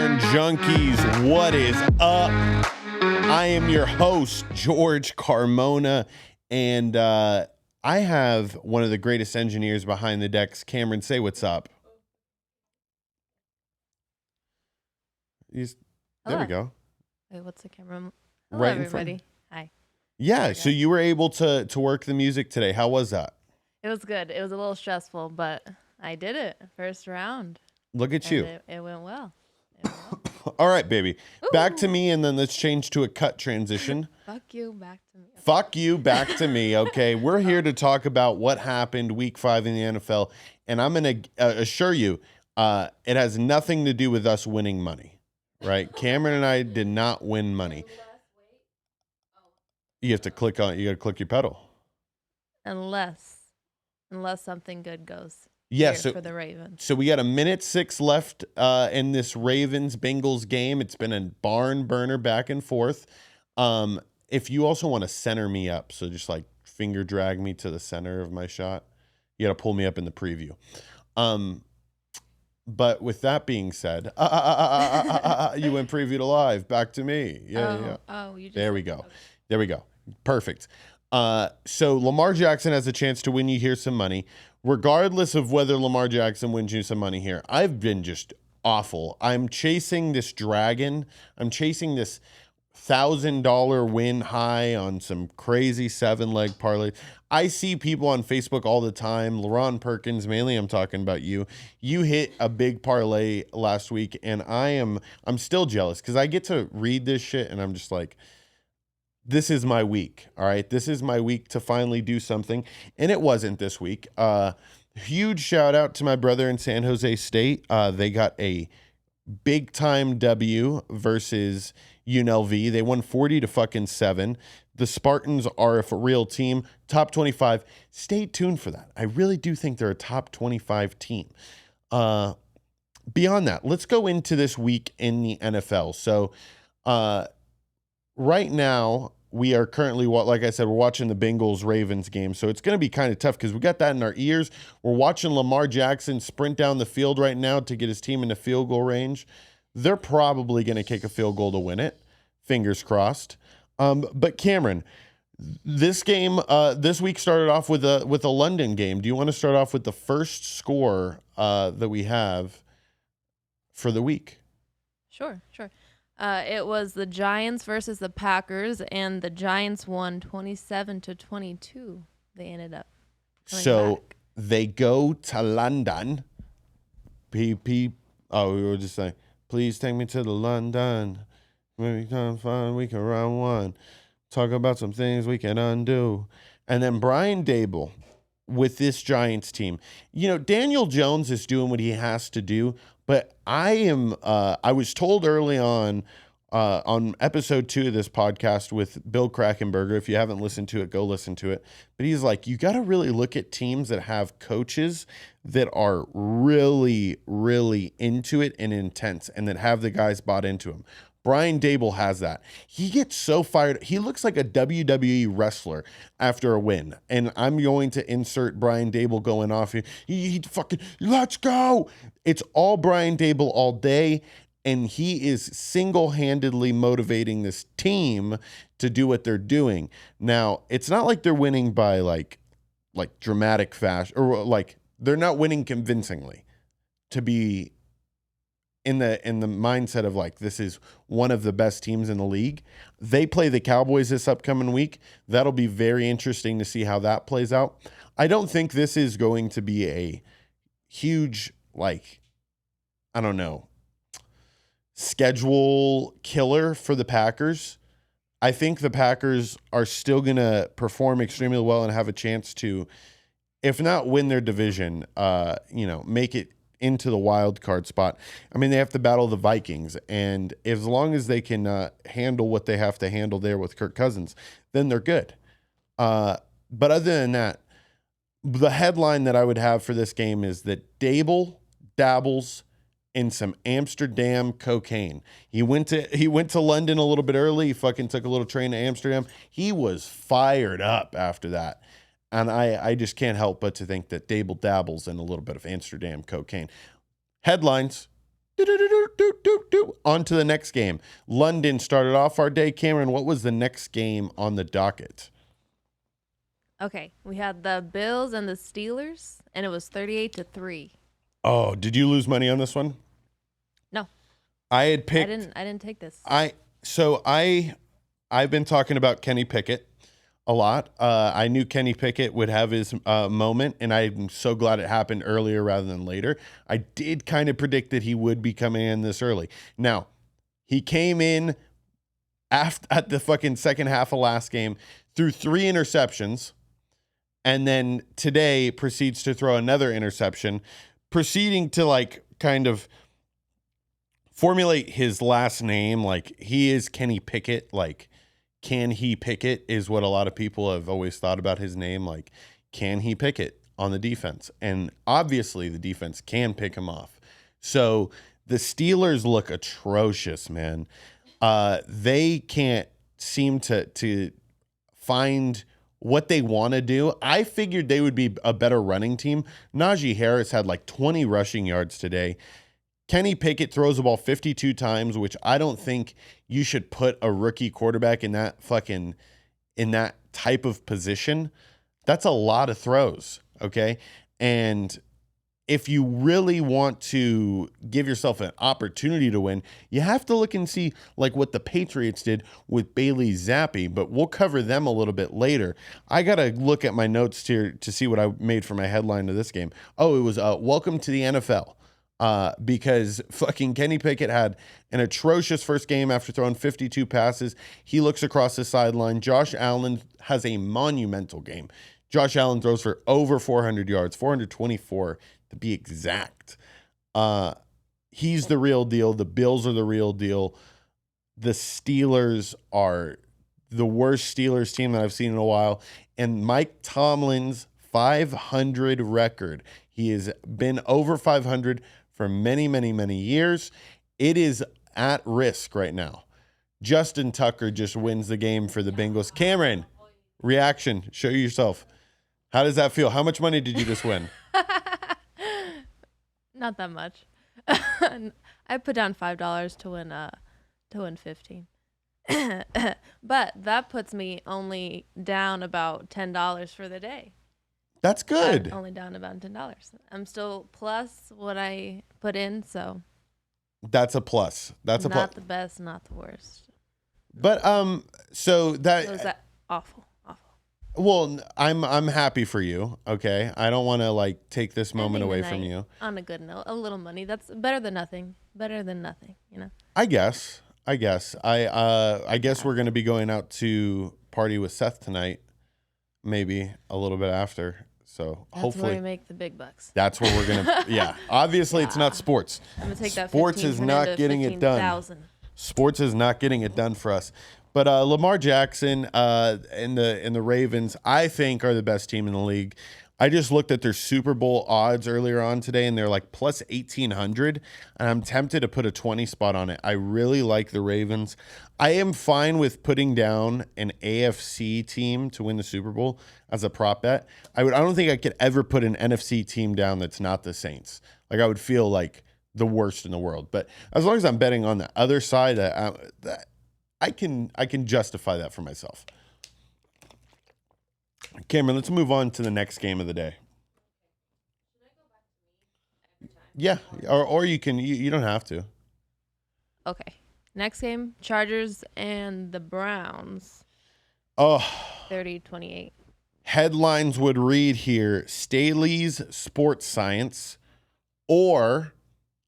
Modern Junkeez, what is up? I am your host, George Carmona, and I have one of the greatest engineers behind the decks. Cameron, say what's up. There we go. Wait, what's the camera? Hello, Right in everybody. front. Hi. Yeah, so you were able to work the music today. How was that? It was good. It was a little stressful, but I did it. First round. Look at you. It went well. All right, baby. Ooh. Back to me, and then let's change to a cut transition. Fuck you, back to me. Okay. Fuck you, back to me. Okay, we're here to talk about what happened week 5 in the NFL, and I'm going to assure you, it has nothing to do with us winning money, right? Cameron and I did not win money. You have to click on it. You got to click your pedal. Unless something good goes. Yes, for the Ravens. So we got 1:06 left in this Ravens-Bengals game. It's been a barn burner back and forth. If you also want to center me up, so just like finger drag me to the center of my shot, you got to pull me up in the preview. But with that being said, you went preview to live. Back to me. Yeah. Oh, you just there we go. Okay. There we go. Perfect. So Lamar Jackson has a chance to win you here some money. Regardless of whether Lamar Jackson wins you some money here, I've been just awful. I'm chasing this dragon. I'm chasing this $1,000 win high on some crazy 7-leg parlay. I see people on Facebook all the time. LaRon Perkins, mainly I'm talking about you. You hit a big parlay last week, and I'm still jealous because I get to read this shit, and I'm just like, this is my week, all right? This is my week to finally do something, and it wasn't this week. Huge shout out to my brother in San Jose State. They got a big-time W versus UNLV. They won 40-7. The Spartans are a real team, top 25. Stay tuned for that. I really do think they're a top 25 team. Beyond that, let's go into this week in the NFL. So, right now, we are currently, like I said, we're watching the Bengals-Ravens game, so it's going to be kind of tough because we got that in our ears. We're watching Lamar Jackson sprint down the field right now to get his team into field goal range. They're probably going to kick a field goal to win it. Fingers crossed. But Cameron, this game, this week started off with a London game. Do you want to start off with the first score that we have for the week? Sure. It was the Giants versus the Packers, and the Giants won 27-22. They ended up coming back. They go to London. We were just saying, please take me to the London. When we can find, we can run one. Talk about some things we can undo. And then Brian Dable with this Giants team. You know, Daniel Jones is doing what he has to do, but I was told early on episode 2 of this podcast with Bill Krakenberger. If you haven't listened to it, go listen to it. But he's like, you got to really look at teams that have coaches that are really, really into it and intense and that have the guys bought into them. Brian Dable has that. He gets so fired. He looks like a WWE wrestler after a win. And I'm going to insert Brian Dable going off here. He fucking, let's go. It's all Brian Dable all day. And he is single-handedly motivating this team to do what they're doing. Now, it's not like they're winning by like dramatic fashion, or like they're not winning convincingly to be in the mindset of like, this is one of the best teams in the league. They play the Cowboys this upcoming week. That'll be very interesting to see how that plays out. I don't think this is going to be a huge, schedule killer for the Packers. I think the Packers are still going to perform extremely well and have a chance to, if not win their division, make it into the wild card spot. I mean, they have to battle the Vikings, and as long as they can handle what they have to handle there with Kirk Cousins, then they're good. But other than that, the headline that I would have for this game is that Dable dabbles in some Amsterdam cocaine. He went to London a little bit early. He fucking took a little train to Amsterdam. He was fired up after that. And I just can't help but to think that Dable dabbles in a little bit of Amsterdam cocaine. Headlines. on to the next game. London started off our day. Cameron, what was the next game on the docket? Okay, we had the Bills and the Steelers, and it was 38-3. Oh, did you lose money on this one? No, I had picked. I didn't take this. I've been talking about Kenny Pickett a lot. I knew Kenny Pickett would have his moment, and I'm so glad it happened earlier rather than later. I did kind of predict that he would be coming in this early. Now, he came in at the fucking second half of last game, threw 3 interceptions, and then today proceeds to throw another interception, proceeding to like kind of formulate his last name. Like, he is Kenny Pickett. Like, can he pick it is what a lot of people have always thought about his name. Like, can he pick it on the defense? And obviously the defense can pick him off. So the Steelers look atrocious, man. They can't seem to find what they want to do. I figured they would be a better running team. Najee Harris had like 20 rushing yards today. Kenny Pickett throws the ball 52 times, which I don't think you should put a rookie quarterback in that type of position. That's a lot of throws, okay? And if you really want to give yourself an opportunity to win, you have to look and see like what the Patriots did with Bailey Zappi, but we'll cover them a little bit later. I got to look at my notes here to see what I made for my headline to this game. Oh, it was welcome to the NFL. Because fucking Kenny Pickett had an atrocious first game after throwing 52 passes. He looks across the sideline. Josh Allen has a monumental game. Josh Allen throws for over 400 yards, 424 to be exact. He's the real deal. The Bills are the real deal. The Steelers are the worst Steelers team that I've seen in a while. And Mike Tomlin's 500 record. He has been over 500 for many, many, many years. It is at risk right now. Justin Tucker just wins the game for the Bengals. Cameron, reaction. Show yourself. How does that feel? How much money did you just win? Not that much. I put down $5 to win 15. But that puts me only down about $10 for the day. That's good. I'm only down about $10. I'm still plus what I put in, so that's a plus. That's a plus. Not the best, not the worst. But so that was that awful. Well, I'm happy for you. Okay, I don't want to like take this moment away from you. On a good note, a little money. That's better than nothing. Better than nothing. You know. I guess. I guess we're gonna be going out to party with Seth tonight. Maybe a little bit after. So that's hopefully where we make the big bucks. That's where we're gonna. Yeah, obviously it's not sports. I'm gonna take that. Sports is not getting it done. Sports is not getting it done for us. But Lamar Jackson and the Ravens, I think, are the best team in the league. I just looked at their Super Bowl odds earlier on today, and they're like plus 1,800, and I'm tempted to put a 20 spot on it. I really like the Ravens. I am fine with putting down an AFC team to win the Super Bowl as a prop bet. I don't think I could ever put an NFC team down that's not the Saints. Like, I would feel like the worst in the world. But as long as I'm betting on the other side, that I can justify that for myself. Cameron, let's move on to the next game of the day. Yeah, or you can. You don't have to. Okay. Next game, Chargers and the Browns. Oh. 30-28. Headlines would read here: Staley's Sports Science or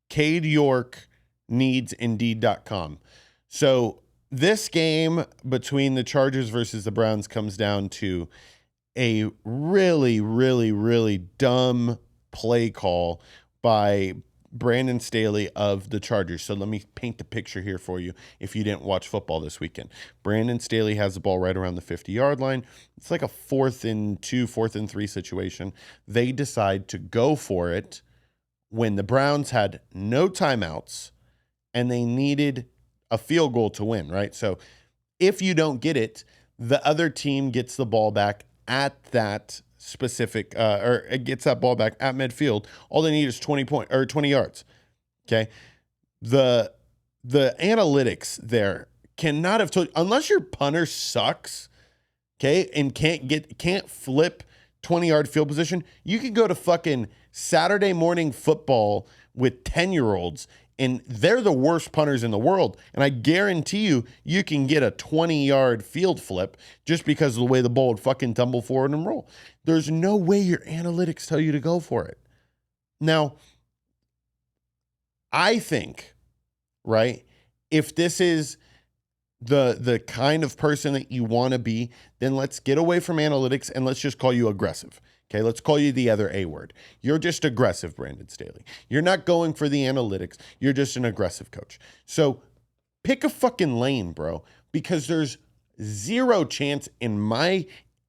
Cade York needs Indeed.com. So this game between the Chargers versus the Browns comes down to a really, really, really dumb play call by Brandon Staley of the Chargers. So let me paint the picture here for you if you didn't watch football this weekend. Brandon Staley has the ball right around the 50-yard line. It's like a 4th and 2, 4th and 3 situation. They decide to go for it when the Browns had no timeouts and they needed a field goal to win, right? So if you don't get it, the other team gets the ball back at that specific, or it gets that ball back at midfield. All they need is 20 yards. Okay. The the analytics there cannot have told, unless your punter sucks, okay, and can't flip 20-yard field position. You could go to fucking Saturday morning football with 10-year-olds, and they're the worst punters in the world. And I guarantee you can get a 20-yard field flip just because of the way the ball would fucking tumble forward and roll. There's no way your analytics tell you to go for it. Now, I think, right, if this is the kind of person that you want to be, then let's get away from analytics and let's just call you aggressive. Okay, let's call you the other A word. You're just aggressive, Brandon Staley. You're not going for the analytics. You're just an aggressive coach. So pick a fucking lane, bro, because there's zero chance in my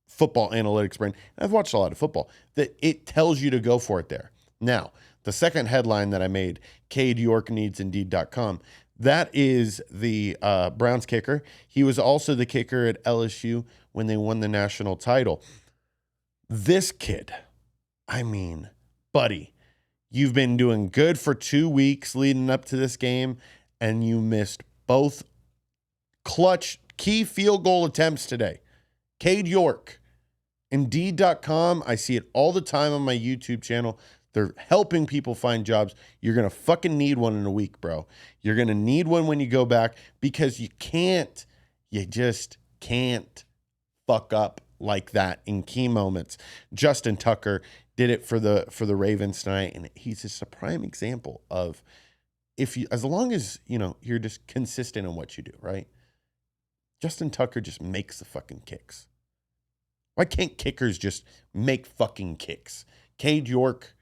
football analytics brain, and I've watched a lot of football, that it tells you to go for it there. Now, the second headline that I made, Cade York needs Indeed.com, that is the Browns kicker. He was also the kicker at LSU when they won the national title. This kid, I mean, buddy, you've been doing good for 2 weeks leading up to this game, and you missed both clutch key field goal attempts today. Cade York, Indeed.com. I see it all the time on my YouTube channel. They're helping people find jobs. You're going to fucking need one in a week, bro. You're going to need one when you go back because you just can't fuck up like that in key moments. Justin Tucker did it for the Ravens tonight, and he's just a prime example of as long as, you're just consistent in what you do, right? Justin Tucker just makes the fucking kicks. Why can't kickers just make fucking kicks? Cade York,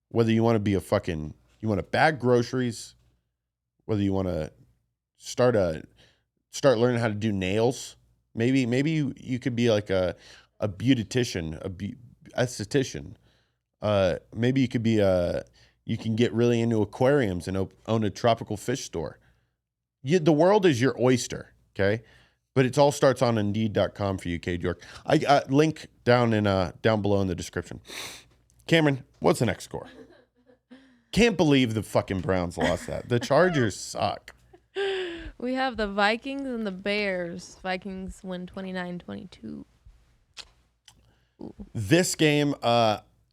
whether you want to be you want to bag groceries, whether you want to start learning how to do nails, maybe you could be like a beautician, esthetician. Maybe you could be you can get really into aquariums and own a tropical fish store. The world is your oyster, okay? But it all starts on Indeed.com for you, Cade York. I link down below in the description. Cameron, what's the next score? Can't believe the fucking Browns lost that. The Chargers suck. We have the Vikings and the Bears. Vikings win 29-22. This game,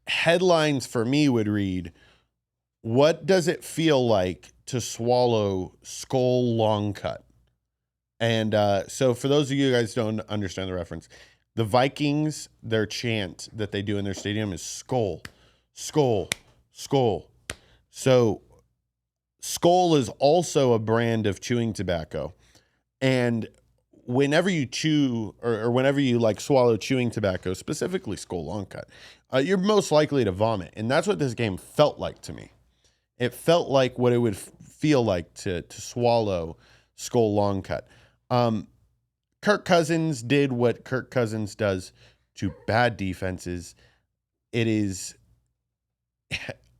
headlines for me would read, what does it feel like to swallow skull long cut? And so for those of you guys who don't understand the reference, the Vikings, their chant that they do in their stadium is skull, skull, skull. So Skull is also a brand of chewing tobacco. And whenever you chew or whenever you like swallow chewing tobacco, specifically Skull Long Cut, you're most likely to vomit. And that's what this game felt like to me. It felt like what it would feel like to swallow Skull Long Cut. Kirk Cousins did what Kirk Cousins does to bad defenses. It is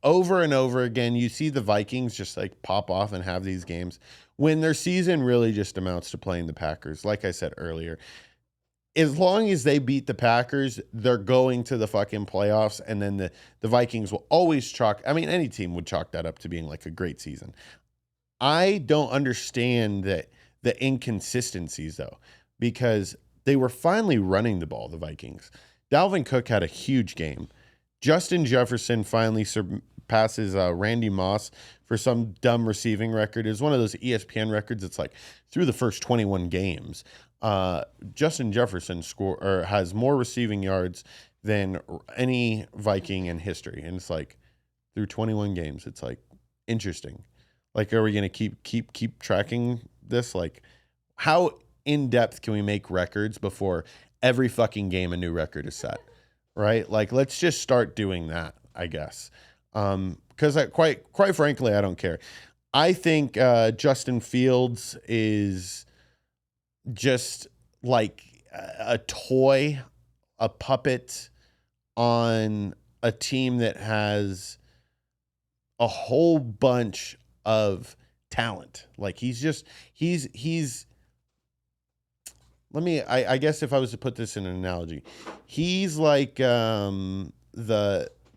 over and over again. You see the Vikings just like pop off and have these games when their season really just amounts to playing the Packers. Like I said earlier, as long as they beat the Packers, they're going to the fucking playoffs. And then the Vikings will always any team would chalk that up to being like a great season. I don't understand the inconsistencies though, because they were finally running the ball, the Vikings. Dalvin Cook had a huge game. Justin Jefferson finally surpasses Randy Moss for some dumb receiving record. It's one of those ESPN records. It's like through the first 21 games, Justin Jefferson has more receiving yards than any Viking in history. And it's like through 21 games, it's like interesting. Like, are we going to keep tracking this? Like, how in depth can we make records before every fucking game a new record is set? Right? Like, let's just start doing that, I guess. Because quite frankly, I don't care. I think Justin Fields is just like a toy, a puppet on a team that has a whole bunch of talent. Like he's I guess if I was to put this in an analogy, he's like the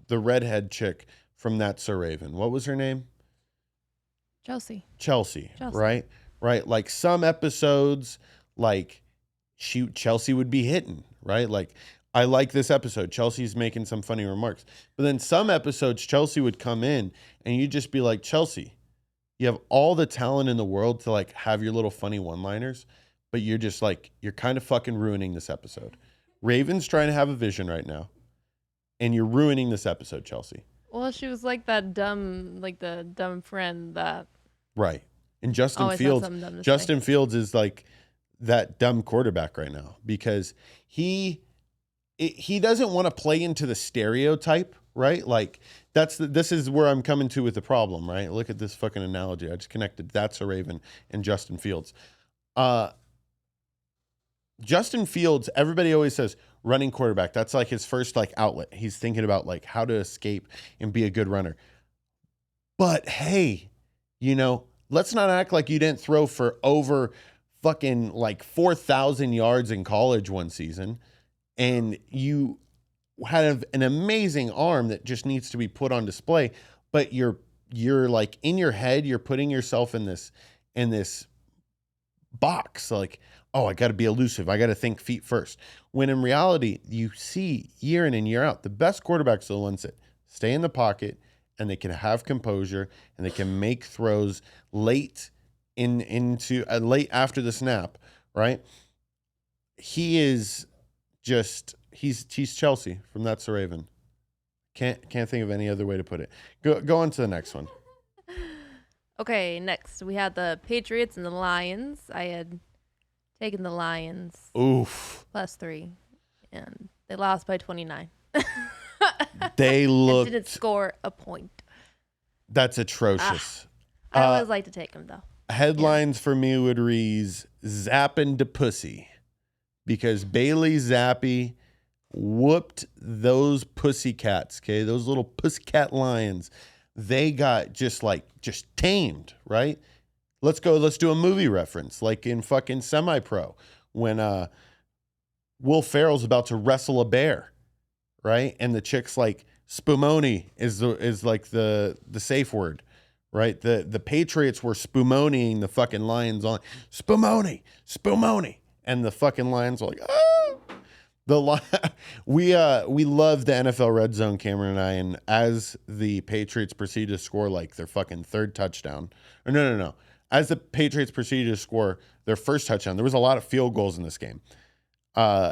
redhead chick from That's So Raven. What was her name? Chelsea. Chelsea, Chelsea. right? Right. Like some episodes, like Chelsea would be hitting, right? Like I like this episode. Chelsea's making some funny remarks. But then some episodes, Chelsea would come in and you'd just be like, Chelsea, you have all the talent in the world to like have your little funny one-liners, but you're just like, you're kind of fucking ruining this episode. Raven's trying to have a vision right now, and you're ruining this episode, Chelsea. Well, she was like that dumb, like the dumb friend that Right. And Justin always had Fields, something dumb to Justin Fields is like that dumb quarterback right now because he doesn't want to play into the stereotype, right? Like this is where I'm coming to with the problem, right? Look at this fucking analogy. I just connected That's a Raven and Justin Fields. Justin Fields, everybody always says running quarterback. That's like his first like outlet. He's thinking about like how to escape and be a good runner. But hey, let's not act like you didn't throw for over fucking like 4,000 yards in college one season. And you have an amazing arm that just needs to be put on display, but you're like in your head, you're putting yourself in this box, like, oh, I got to be elusive. I got to think feet first. When in reality, you see year in and year out, the best quarterbacks are the ones that stay in the pocket and they can have composure and they can make throws late late after the snap, right? He is just he's Chelsea from That's a Raven. Can't think of any other way to put it. Go on to the next one. Okay, next we had the Patriots and the Lions. I had taken the Lions. Oof. +3, and they lost by 29. They looked. Didn't score a point. That's atrocious. I always like to take them though. Headlines for me would read "Zappin' to Pussy," because Bailey Zappi whooped those pussycats. Okay, those little pussycat lions. They got just tamed, right? Let's do a movie reference, like in fucking Semi-Pro, when Will Ferrell's about to wrestle a bear, right? And the chick's like, Spumoni is like the safe word, right? The Patriots were Spumoniing the fucking Lions on Spumoni, and the fucking Lions were like, oh. We love the NFL Red Zone, Cameron and I, and as the Patriots proceed to score like their fucking third touchdown, or no, as the Patriots proceeded to score their first touchdown, there was a lot of field goals in this game. The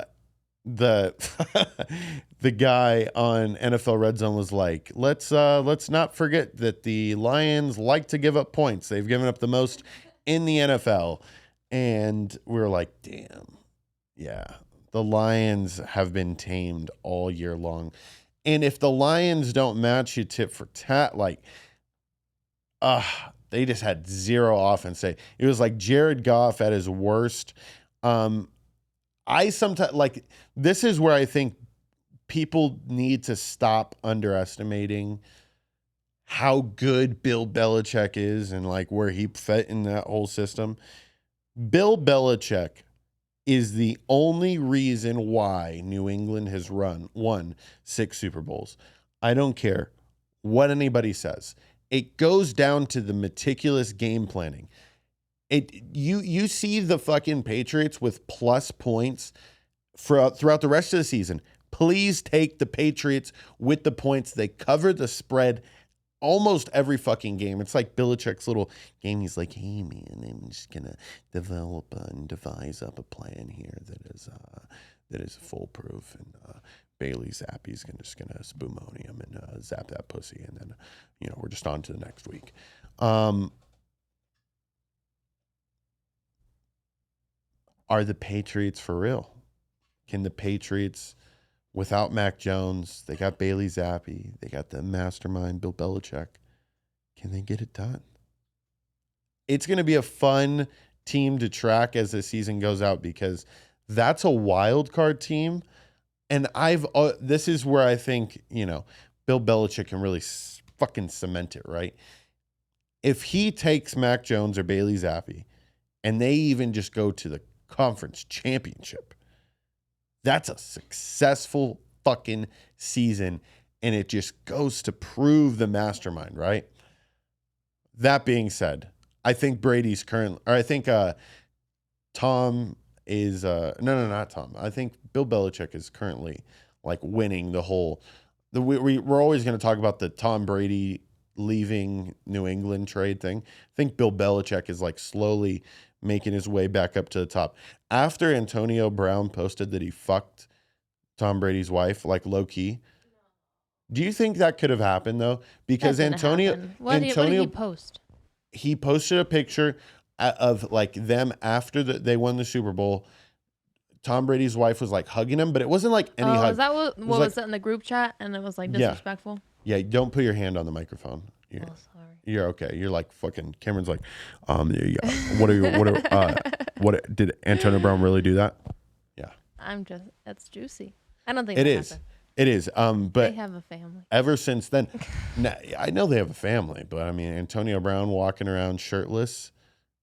guy on NFL Red Zone was like, let's not forget that the Lions like to give up points. They've given up the most in the NFL, and we were like, damn, yeah. The Lions have been tamed all year long. And if the Lions don't match you tit for tat, they just had zero offense. It was like Jared Goff at his worst. I sometimes this is where I think people need to stop underestimating how good Bill Belichick is and like where he fit in that whole system. Bill Belichick is the only reason why New England has won 6 Super Bowls. I don't care what anybody says. It goes down to the meticulous game planning. You see the fucking Patriots with plus points throughout the rest of the season. Please take the Patriots with the points. They cover the spread almost every fucking game. It's like Belichick's little game. He's like, hey, man, I'm just going to develop and devise up a plan here that is foolproof. And Bailey Zappi's just going to spoomonium and zap that pussy. And then, we're just on to the next week. Are the Patriots for real? Can the Patriots... Without Mac Jones, they got Bailey Zappi. They got the mastermind, Bill Belichick. Can they get it done? It's going to be a fun team to track as the season goes out because that's a wild card team. And this is where I think, Bill Belichick can really fucking cement it, right? If he takes Mac Jones or Bailey Zappi and they even just go to the conference championship, that's a successful fucking season, and it just goes to prove the mastermind, right? That being said, I think Brady's I think Tom is no, not Tom. I think Bill Belichick is currently like winning the whole. We're always going to talk about the Tom Brady leaving New England trade thing. I think Bill Belichick is like slowly making his way back up to the top. After Antonio Brown posted that he fucked Tom Brady's wife, like low key. Do you think that could have happened though? Because That didn't happen. What did he post? He posted a picture of like them after they won the Super Bowl. Tom Brady's wife was like hugging him, but it wasn't like any hug. Is that what was that in the group chat? And it was like disrespectful? Yeah, don't put your hand on the microphone. Sorry. You're okay. You're like fucking Cameron's like, yeah. What did Antonio Brown really do that? Yeah. That's juicy. I don't think it that is. happened. It is. But they have a family. Ever since then, I know they have a family, but I mean, Antonio Brown walking around shirtless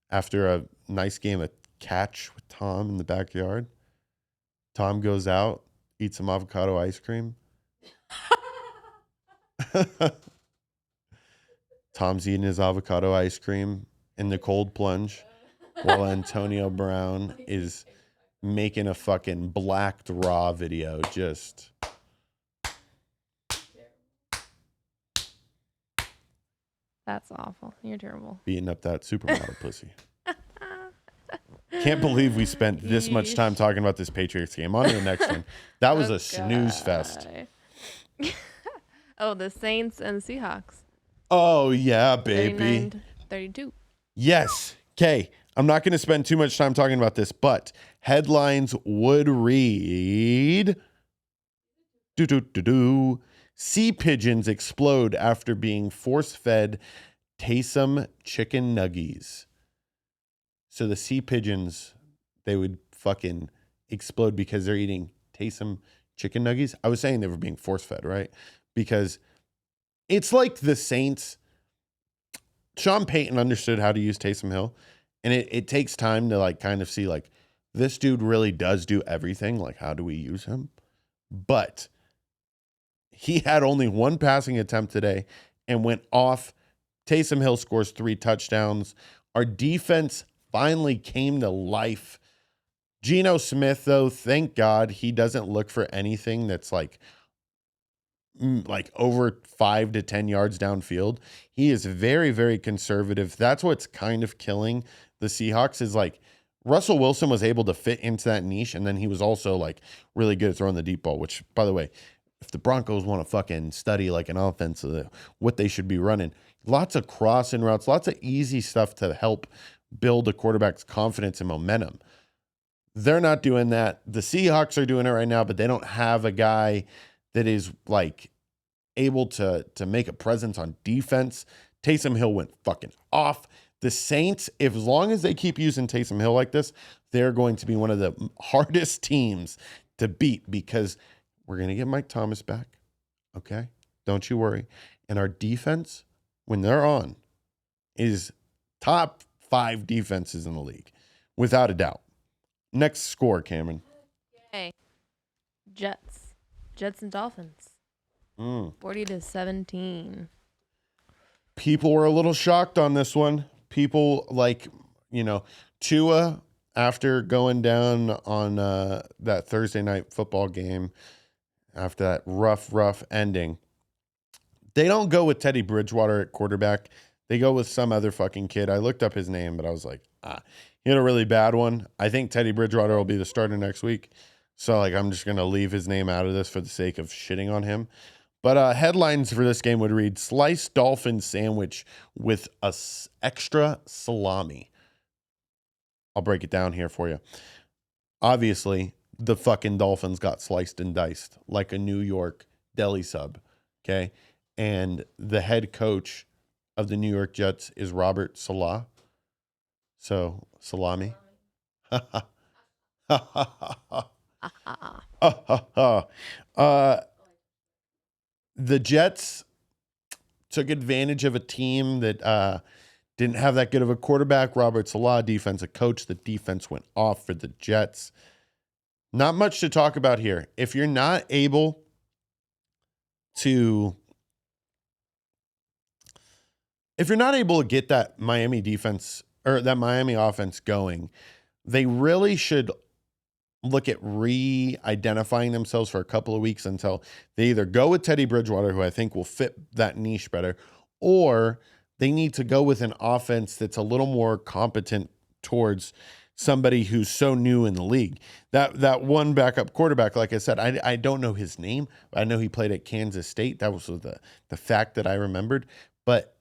after a nice game of catch with Tom in the backyard. Tom goes out, eats some avocado ice cream. Tom's eating his avocado ice cream in the cold plunge while Antonio Brown is making a fucking blacked raw video. Just that's awful. You're terrible. Beating up that supermodel pussy. Can't believe we spent this much time talking about this Patriots game. On to the next one. That was a snooze fest. Oh, the Saints and the Seahawks. Oh, yeah, baby. 39-32. Yes. Okay. I'm not going to spend too much time talking about this, but headlines would read, sea pigeons explode after being force-fed Taysom chicken nuggies. So the sea pigeons, they would fucking explode because they're eating Taysom chicken nuggies. I was saying they were being force-fed, right? Because it's like the Saints. Sean Payton understood how to use Taysom Hill. And it takes time to like kind of see like this dude really does do everything. Like, how do we use him? But he had only one passing attempt today and went off. Taysom Hill scores 3 touchdowns. Our defense finally came to life. Geno Smith, though, thank God he doesn't look for anything that's like over 5 to 10 yards downfield. He is very, very conservative. That's what's kind of killing the Seahawks is like Russell Wilson was able to fit into that niche. And then he was also like really good at throwing the deep ball, which by the way, if the Broncos want to fucking study like an offense, what they should be running, lots of crossing routes, lots of easy stuff to help build a quarterback's confidence and momentum. They're not doing that. The Seahawks are doing it right now, but they don't have a guy that is like able to make a presence on defense. Taysom Hill went fucking off. The Saints, as long as they keep using Taysom Hill like this, they're going to be one of the hardest teams to beat because we're going to get Mike Thomas back. Okay? Don't you worry. And our defense, when they're on, is top 5 defenses in the league, without a doubt. Next score, Cameron. Okay. Jets and Dolphins. 40-17. People were a little shocked on this one. People Tua, after going down on that Thursday night football game, after that rough ending, they don't go with Teddy Bridgewater at quarterback. They go with some other fucking kid. I looked up his name, but I was like, he had a really bad one. I think Teddy Bridgewater will be the starter next week. So, I'm just going to leave his name out of this for the sake of shitting on him. But headlines for this game would read, sliced dolphin sandwich with extra salami. I'll break it down here for you. Obviously, the fucking Dolphins got sliced and diced like a New York deli sub, okay? And the head coach of the New York Jets is Robert Salah. So, salami. The Jets took advantage of a team that didn't have that good of a quarterback. Robert Salah, defensive coach. The defense went off for the Jets. Not much to talk about here. If you're not able to if you're not able to get that Miami defense or that Miami offense going, they really should look at re-identifying themselves for a couple of weeks until they either go with Teddy Bridgewater, who I think will fit that niche better, or they need to go with an offense that's a little more competent towards somebody who's so new in the league. That one backup quarterback, like I said, I don't know his name. I know he played at Kansas State. That was the fact that I remembered. But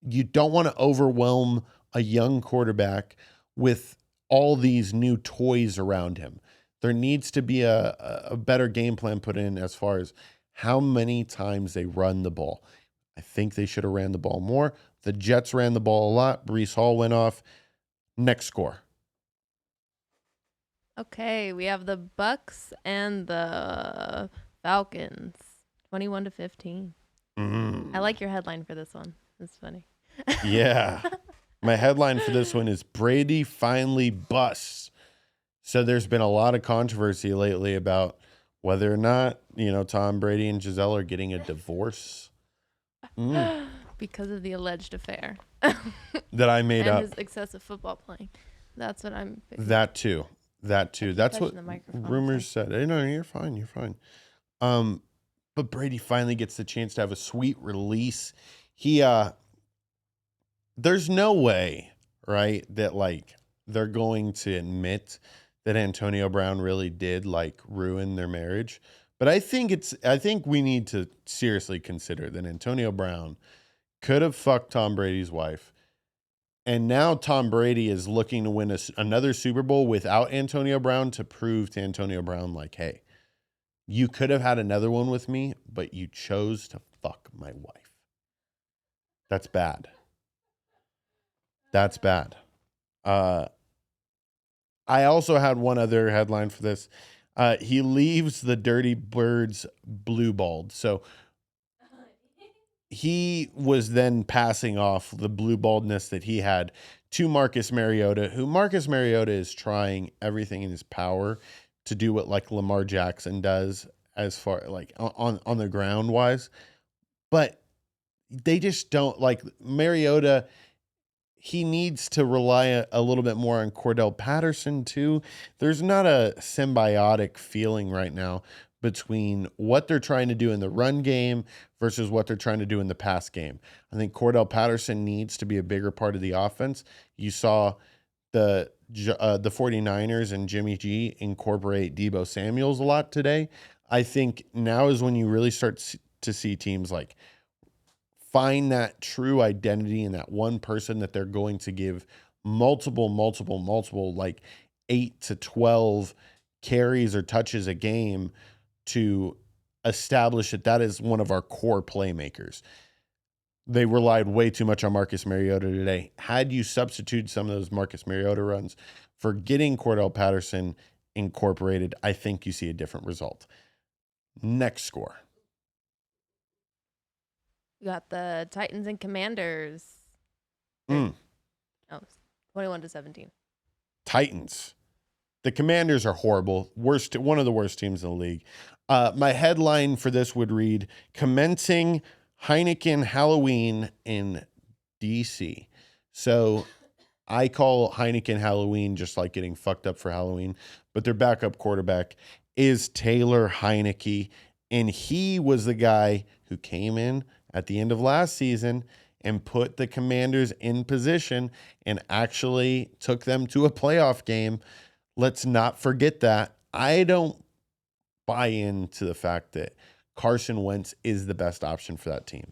you don't want to overwhelm a young quarterback with all these new toys around him. There needs to be a better game plan put in as far as how many times they run the ball. I think they should have ran the ball more. The Jets ran the ball a lot. Breece Hall went off. Next score. Okay, we have the Bucks and the Falcons, 21-15. I like your headline for this one. It's funny. Yeah. My headline for this one is Brady finally busts. So there's been a lot of controversy lately about whether or not, Tom Brady and Giselle are getting a divorce. Because of the alleged affair. That I made and up. his excessive football playing. That's what I'm picking. That too. That's what rumors said. Hey, no, you're fine. You're fine. But Brady finally gets the chance to have a sweet release. There's no way, right, that they're going to admit that Antonio Brown really did ruin their marriage. But I think we need to seriously consider that Antonio Brown could have fucked Tom Brady's wife. And now Tom Brady is looking to win another Super Bowl without Antonio Brown to prove to Antonio Brown, hey, you could have had another one with me, but you chose to fuck my wife. That's bad. That's bad. I also had one other headline for this. He leaves the Dirty Birds blue balled. So he was then passing off the blue baldness that he had to Marcus Mariota, who Marcus Mariota is trying everything in his power to do what Lamar Jackson does as far on the ground wise. But they just don't Mariota. He needs to rely a little bit more on Cordell Patterson too. There's not a symbiotic feeling right now between what they're trying to do in the run game versus what they're trying to do in the pass game. I think Cordell Patterson needs to be a bigger part of the offense. You saw the 49ers and Jimmy G incorporate Deebo Samuels a lot today. I think now is when you really start to see teams find that true identity in that one person that they're going to give multiple 8 to 12 carries or touches a game to establish that is one of our core playmakers. They relied way too much on Marcus Mariota today. Had you substituted some of those Marcus Mariota runs for getting Cordell Patterson incorporated, I think you see a different result. Next score. We got the Titans and Commanders. 21-17. Titans. The Commanders are horrible. One of the worst teams in the league. My headline for this would read, Commencing Heineken Halloween in DC. So I call Heineken Halloween just like getting fucked up for Halloween, but their backup quarterback is Taylor Heineke, and he was the guy who came in at the end of last season and put the Commanders in position and actually took them to a playoff game. Let's not forget that. I don't buy into the fact that Carson Wentz is the best option for that team.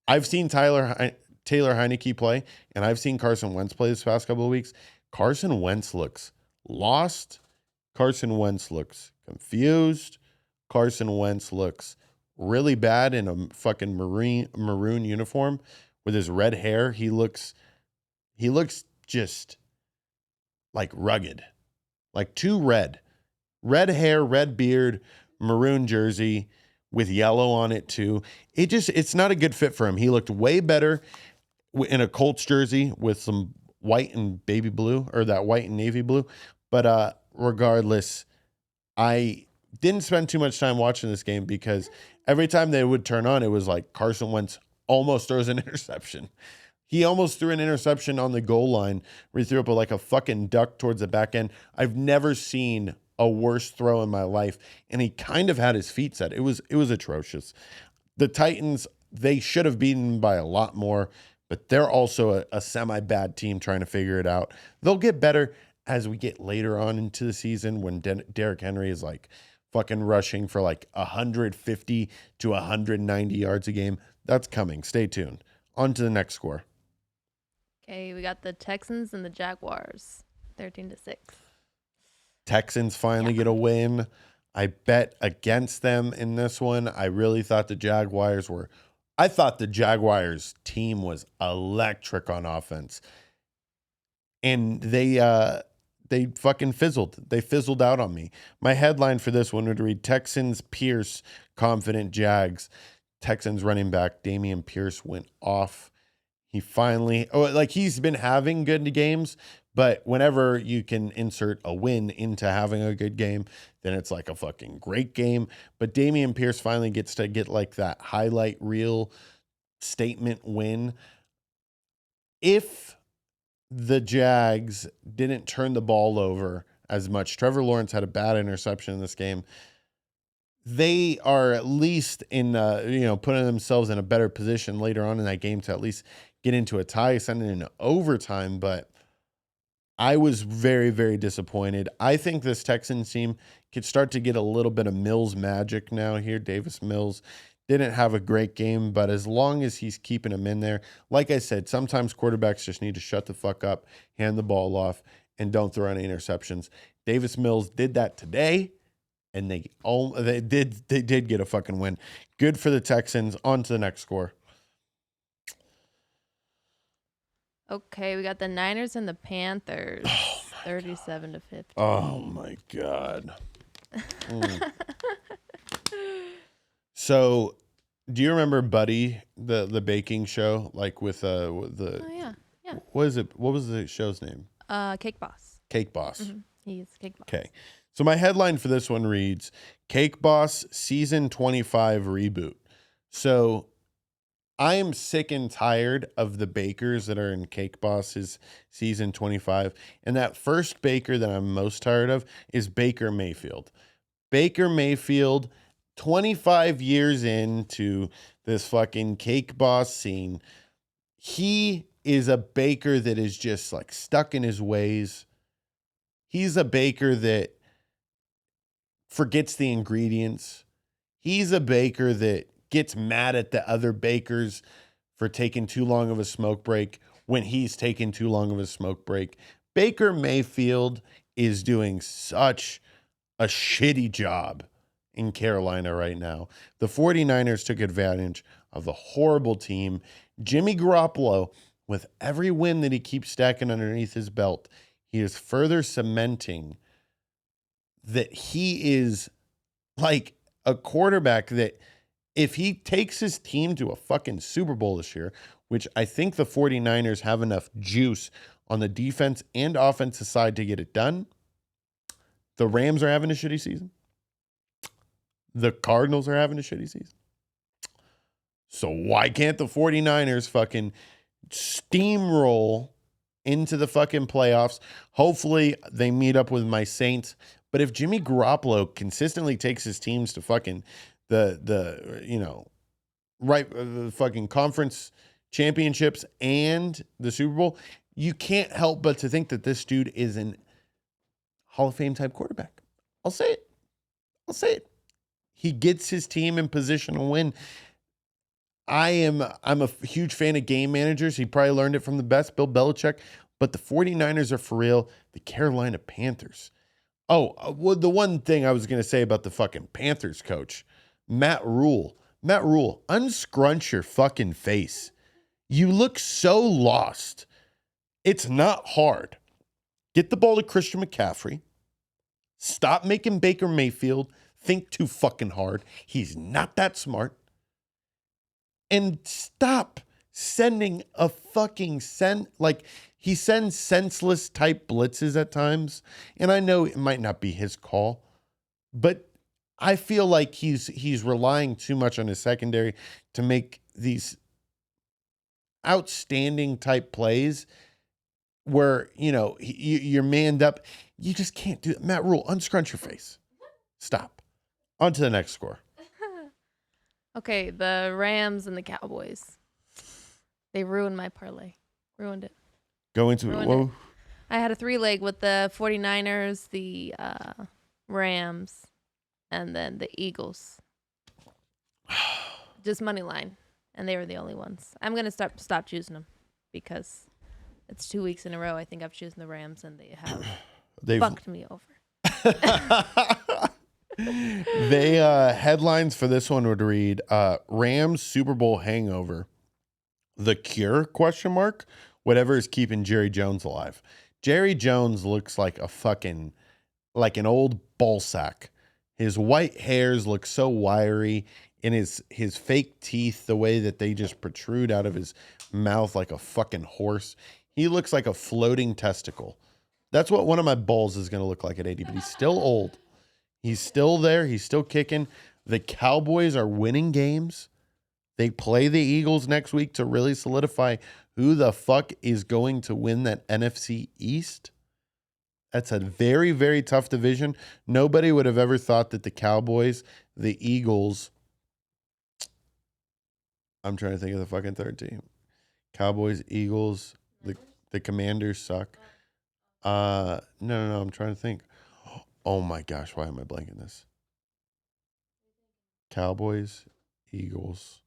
I've seen Taylor Heineke play, and I've seen Carson Wentz play this past couple of weeks. Carson Wentz looks lost. Carson Wentz looks confused. Carson Wentz looks really bad in a fucking maroon uniform with his red hair. He looks just rugged, too red. Red hair, red beard, maroon jersey with yellow on it too. It's not a good fit for him. He looked way better in a Colts jersey with some white and baby blue, or that white and navy blue. But regardless, I didn't spend too much time watching this game because every time they would turn on, it was Carson Wentz almost throws an interception. He almost threw an interception on the goal line where he threw up like a fucking duck towards the back end. I've never seen a worse throw in my life. And he kind of had his feet set. It was atrocious. The Titans, they should have beaten by a lot more, but they're also a semi-bad team trying to figure it out. They'll get better as we get later on into the season when Derrick Henry is like fucking rushing for like 150 to 190 yards a game. That's coming. Stay tuned. On to the next score. Okay, we got the Texans and the Jaguars, 13-6. Texans finally get a win. I bet against them in this one. I really thought the Jaguars team was electric on offense. And they fucking fizzled. They fizzled out on me. My headline for this one would read Texans Pierce confident Jags. Texans running back Dameon Pierce went off. He finally, he's been having good games, but whenever you can insert a win into having a good game, then it's like a fucking great game. But Dameon Pierce finally gets to get like that highlight reel statement win. If the Jags didn't turn the ball over as much, Trevor Lawrence had a bad interception in this game. They are at least in, putting themselves in a better position later on in that game to at least get into a tie, send it into overtime. But I was very, very disappointed. I think this Texans team could start to get a little bit of Mills magic now here. Davis Mills didn't have a great game, but as long as he's keeping him in there, like I said, sometimes quarterbacks just need to shut the fuck up, hand the ball off, and don't throw any interceptions. Davis Mills did that today. And they did get a fucking win. Good for the Texans. On to the next score. Okay, we got the Niners and the Panthers, 37-15. Oh my God. So, do you remember Buddy, the baking show, like with the? Oh yeah. What is it? What was the show's name? Cake Boss. Cake Boss. Mm-hmm. He's Cake Boss. Okay. So my headline for this one reads, Cake Boss Season 25 Reboot. So I am sick and tired of the bakers that are in Cake Boss's Season 25. And that first baker that I'm most tired of is Baker Mayfield. Baker Mayfield, 25 years into this fucking Cake Boss scene, he is a baker that is just like stuck in his ways. He's a baker that forgets the ingredients. He's a baker that gets mad at the other bakers for taking too long of a smoke break when he's taking too long of a smoke break. Baker Mayfield is doing such a shitty job in Carolina right now. The 49ers took advantage of the horrible team. Jimmy Garoppolo, with every win that he keeps stacking underneath his belt, he is further cementing that he is like a quarterback that if he takes his team to a fucking Super Bowl this year, which I think the 49ers have enough juice on the defense and offensive side to get it done. The Rams are having a shitty season. The Cardinals are having a shitty season. So why can't the 49ers fucking steamroll into the fucking playoffs? Hopefully they meet up with my Saints. But if Jimmy Garoppolo consistently takes his teams to fucking the fucking conference championships and the Super Bowl, you can't help but to think that this dude is an Hall of Fame type quarterback. I'll say it. He gets his team in position to win. I'm a huge fan of game managers. He probably learned it from the best, Bill Belichick. But the 49ers are for real. The Carolina Panthers. Oh, well, the one thing I was going to say about the fucking Panthers coach, Matt Rule. Matt Rule, unscrunch your fucking face. You look so lost. It's not hard. Get the ball to Christian McCaffrey. Stop making Baker Mayfield think too fucking hard. He's not that smart. And stop sending a fucking he sends senseless type blitzes at times. And I know it might not be his call, but I feel like he's relying too much on his secondary to make these outstanding type plays where, you're manned up. You just can't do it. Matt Rule, unscrunch your face. Stop. On to the next score. Okay, the Rams and the Cowboys. They ruined my parlay. Ruined it. Go into it. Whoa. I had a 3-leg with the 49ers, the Rams, and then the Eagles. Just money line. And they were the only ones. I'm going to stop choosing them because it's 2 weeks in a row. I think I've chosen the Rams, and they've fucked me over. They headlines for this one would read Rams Super Bowl hangover. The cure ? Whatever is keeping Jerry Jones alive. Jerry Jones looks like like an old ball sack. His white hairs look so wiry, and his fake teeth, the way that they just protrude out of his mouth like a fucking horse. He looks like a floating testicle. That's what one of my balls is going to look like at 80, but he's still old. He's still there. He's still kicking. The Cowboys are winning games. They play the Eagles next week to really solidify who the fuck is going to win that NFC East. That's a very, very tough division. Nobody would have ever thought that the Cowboys, the Eagles, I'm trying to think of the fucking third team. Cowboys, Eagles, the Commanders suck. No, I'm trying to think. Oh my gosh, why am I blanking this? Cowboys, Eagles.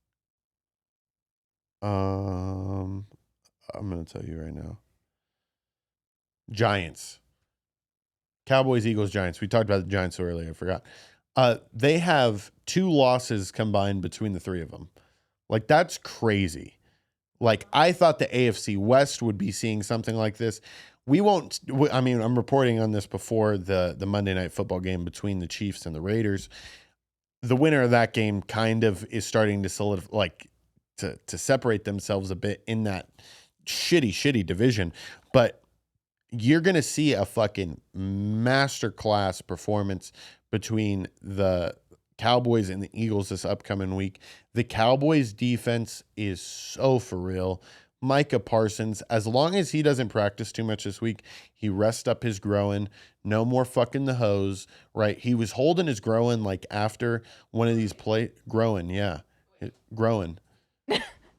I'm going to tell you right now. Giants. Cowboys, Eagles, Giants. We talked about the Giants earlier. I forgot. They have 2 losses combined between the 3 of them. Like, that's crazy. Like, I thought the AFC West would be seeing something like this. I'm reporting on this before the Monday Night Football game between the Chiefs and the Raiders. The winner of that game kind of is starting to solidify, to separate themselves a bit in that shitty division. But you're going to see a fucking masterclass performance between the Cowboys and the Eagles this upcoming week. The Cowboys defense is so for real. Micah Parsons, as long as he doesn't practice too much this week, he rests up his groin. No more fucking the hose, right? He was holding his groin like after one of these groin, yeah. Groin.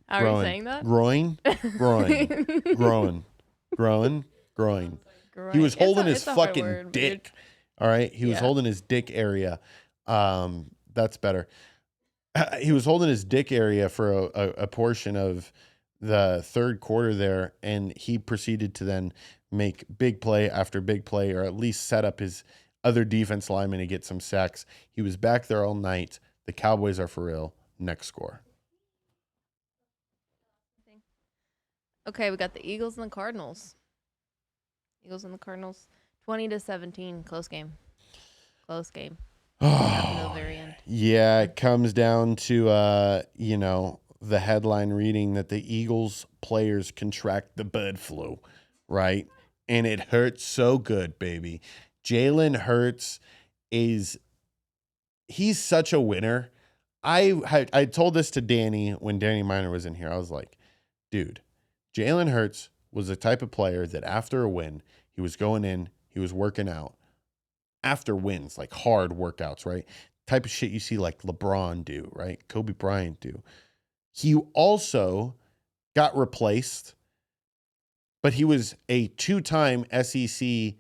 Are you saying that? Groin. He was holding his fucking dick. Dude. All right. He was holding his dick area. That's better. He was holding his dick area for a portion of the third quarter there, and he proceeded to then make big play after big play, or at least set up his other defense lineman to get some sacks. He was back there all night. The Cowboys are for real. Next score. Okay, we got the Eagles and the Cardinals. 20-17, close game. Until the very end. Yeah, it comes down to the headline reading that the Eagles players contract the bird flu, right? And it hurts so good, baby. Jalen Hurts he's such a winner. I told this to Danny when Danny Miner was in here. I was like, dude, Jalen Hurts was the type of player that after a win, he was going in, he was working out. After wins, like hard workouts, right? Type of shit you see like LeBron do, right? Kobe Bryant do. He also got replaced, but he was a 2-time SEC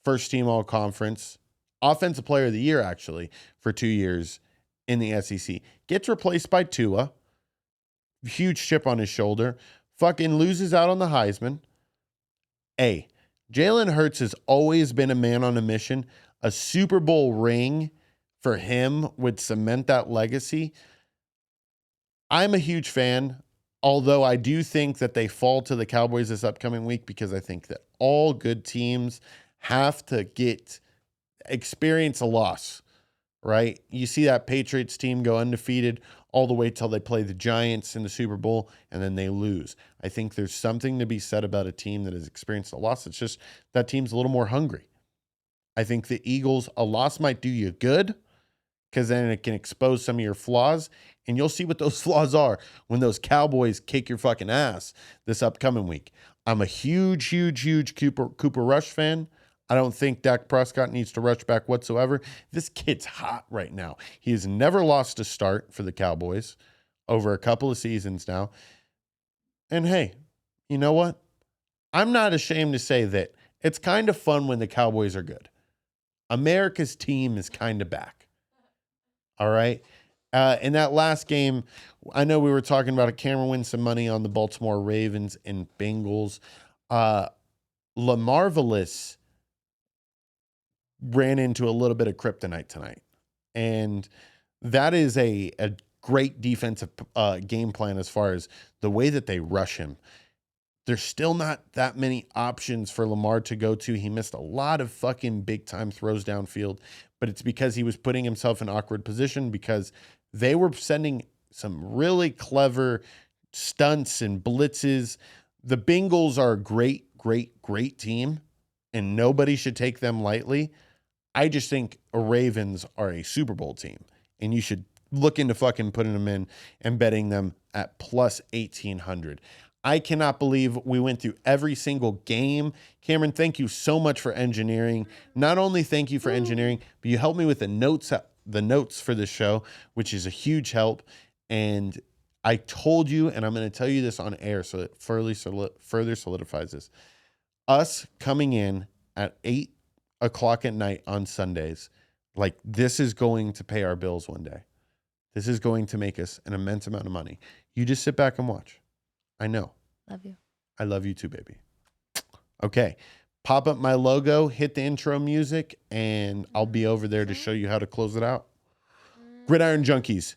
first team all conference, offensive player of the year, actually, for 2 years in the SEC. Gets replaced by Tua. Huge chip on his shoulder. Fucking loses out on the Heisman. Jalen Hurts has always been a man on a mission. A Super Bowl ring for him would cement that legacy. I'm a huge fan, although I do think that they fall to the Cowboys this upcoming week because I think that all good teams have to experience a loss, right? You see that Patriots team go undefeated all the way till they play the Giants in the Super Bowl, and then they lose. I think there's something to be said about a team that has experienced a loss. It's just that team's a little more hungry. I think the Eagles, a loss might do you good because then it can expose some of your flaws. And you'll see what those flaws are when those Cowboys kick your fucking ass this upcoming week. I'm a huge Cooper Rush fan. I don't think Dak Prescott needs to rush back whatsoever. This kid's hot right now. He has never lost a start for the Cowboys over a couple of seasons now. And hey, you know what? I'm not ashamed to say that it's kind of fun when the Cowboys are good. America's team is kind of back. All right. In that last game, I know we were talking about it. Cameron wins some money on the Baltimore Ravens and Bengals. LaMarvelous ran into a little bit of kryptonite tonight. And that is a great defensive game plan as far as the way that they rush him. There's still not that many options for Lamar to go to. He missed a lot of fucking big time throws downfield, but it's because he was putting himself in awkward position because they were sending some really clever stunts and blitzes. The Bengals are a great team, and nobody should take them lightly. I just think Ravens are a Super Bowl team, and you should look into fucking putting them in and betting them at plus 1,800. I cannot believe we went through every single game. Cameron, thank you so much for engineering. Not only thank you for engineering, but you helped me with the notes for this show, which is a huge help. And I told you, and I'm going to tell you this on air so it further solidifies this. Us coming in at 8 o'clock at night on Sundays, like this is going to pay our bills one day. This is going to make us an immense amount of money. You just sit back and watch. I know. Love you. I love you too, baby. Okay. Pop up my logo, hit the intro music, and I'll be over there to show you how to close it out. Gridiron Junkeez.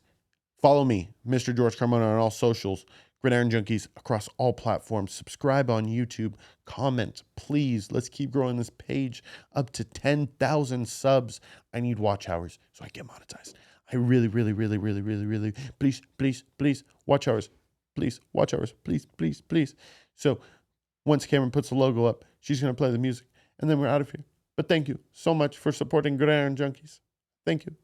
Follow me, Mr. George Carmona, on all socials. Gridiron Junkeez across all platforms. Subscribe on YouTube. Comment, please. Let's keep growing this page up to 10,000 subs. I need watch hours so I get monetized. I really, please, watch hours. Please, watch hours. Please. So once Cameron puts the logo up, she's going to play the music, and then we're out of here. But thank you so much for supporting Gridiron Junkeez. Thank you.